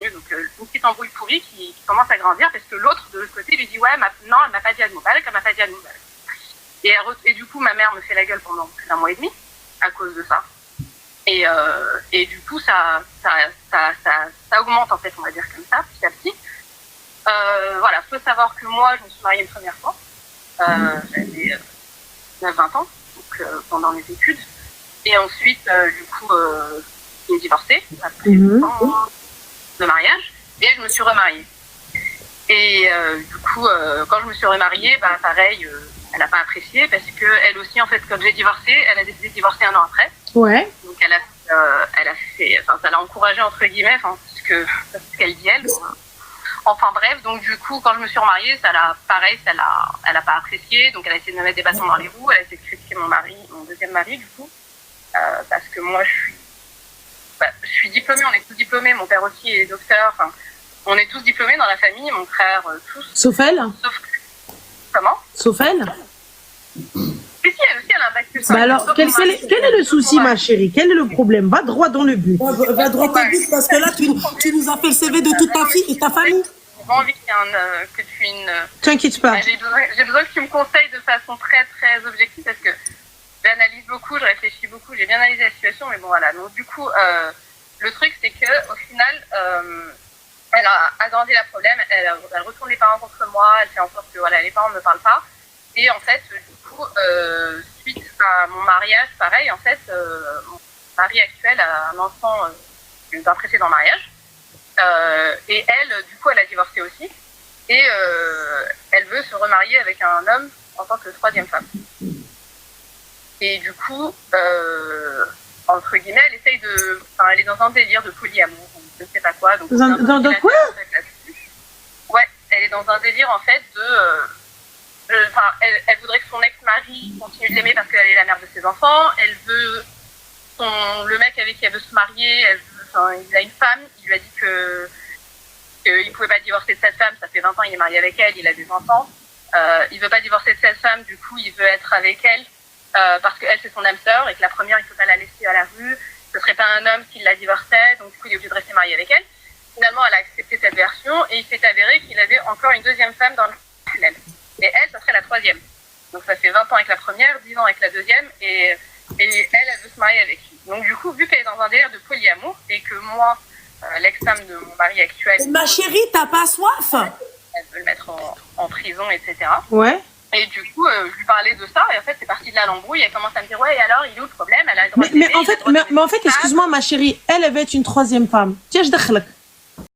Donc une petite embrouille pourrie qui commence à grandir parce que l'autre de l'autre côté lui dit ouais non elle m'a pas dit à Moubarak, elle m'a pas dit à Moubarak. Et du coup ma mère me fait la gueule pendant plus d'un mois et demi à cause de ça. Et du coup ça augmente en fait, on va dire comme ça, petit à petit. Voilà, faut savoir que moi je me suis mariée une première fois. J'avais 20 ans, donc pendant mes études. Et ensuite du coup j'ai divorcé après 2 ans de mariage et je me suis remariée. Et du coup quand je me suis remariée, bah pareil, elle n'a pas apprécié parce que elle aussi en fait quand j'ai divorcé, elle a décidé de divorcer 1 an après. Ouais. Donc elle a fait, enfin ça l'a encouragée entre guillemets, enfin c'est ce qu'elle dit elle. Enfin bref, donc du coup quand je me suis remariée, elle a pas apprécié, donc elle a essayé de me mettre des bâtons dans les roues, elle a essayé de critiquer mon deuxième mari du coup, parce que moi je suis diplômée, on est tous diplômés, mon père aussi est docteur, enfin on est tous diplômés dans la famille, mon frère tous. Sauf elle. Comment? Sauf elle. Si, elle aussi, elle a un bac plus 5. Bah alors, quel est le souci, ma chérie? Quel est le problème? Va droit dans le but. Va droit dans le but, parce que là, tu nous as fait le CV de toute ta fille et ta famille. J'ai pas envie que tu aies une... T'inquiète pas. J'ai besoin que tu me conseilles de façon très, très objective, parce que j'analyse beaucoup, je réfléchis beaucoup, j'ai bien analysé la situation, mais bon, voilà. Donc, du coup, le truc, c'est que au final, elle a agrandi la problème, elle retourne les parents contre moi, elle fait en sorte que voilà, les parents ne me parlent pas. Et en fait, du coup, suite à mon mariage, pareil, en fait, mon mari actuel a un enfant d'un précédent mariage. Et elle, du coup, elle a divorcé aussi. Et elle veut se remarier avec un homme en tant que 3e femme. Et du coup, entre guillemets, elle essaye de... Enfin, elle est dans un délire de polyamour, je ne sais pas quoi. Donc, dans quoi? Ouais, elle est dans un délire, en fait, de... Enfin, elle voudrait que son ex-mari continue de l'aimer parce qu'elle est la mère de ses enfants. Elle veut le mec avec qui elle veut se marier. Il a une femme. Il lui a dit qu'il pouvait pas divorcer de cette femme. Ça fait 20 ans, il est marié avec elle. Il a des enfants. Il veut pas divorcer de cette femme. Du coup, il veut être avec elle parce qu'elle c'est son âme sœur et que la première, il faut pas la laisser à la rue. Ce serait pas un homme qui la divorçait. Donc du coup, il est obligé de rester marié avec elle. Finalement, elle a accepté cette version et il s'est avéré qu'il avait encore une 2e femme dans le tunnel. Et elle, ça serait la 3e. Donc ça fait 20 ans avec la première, 10 ans avec la 2e, et elle veut se marier avec lui. Donc du coup, vu qu'elle est dans un délire de polyamour, et que moi, l'ex-femme de mon mari actuel... Ma chérie, t'as pas soif? Elle veut le mettre en prison, etc. Ouais. Et du coup, je lui parlais de ça, et en fait, c'est parti de là l'embrouille. Elle commence à me dire, ouais, et alors, il est où le problème? Elle a le droit de mais en fait, excuse-moi, ma chérie, elle va être une 3e femme. Tiens, je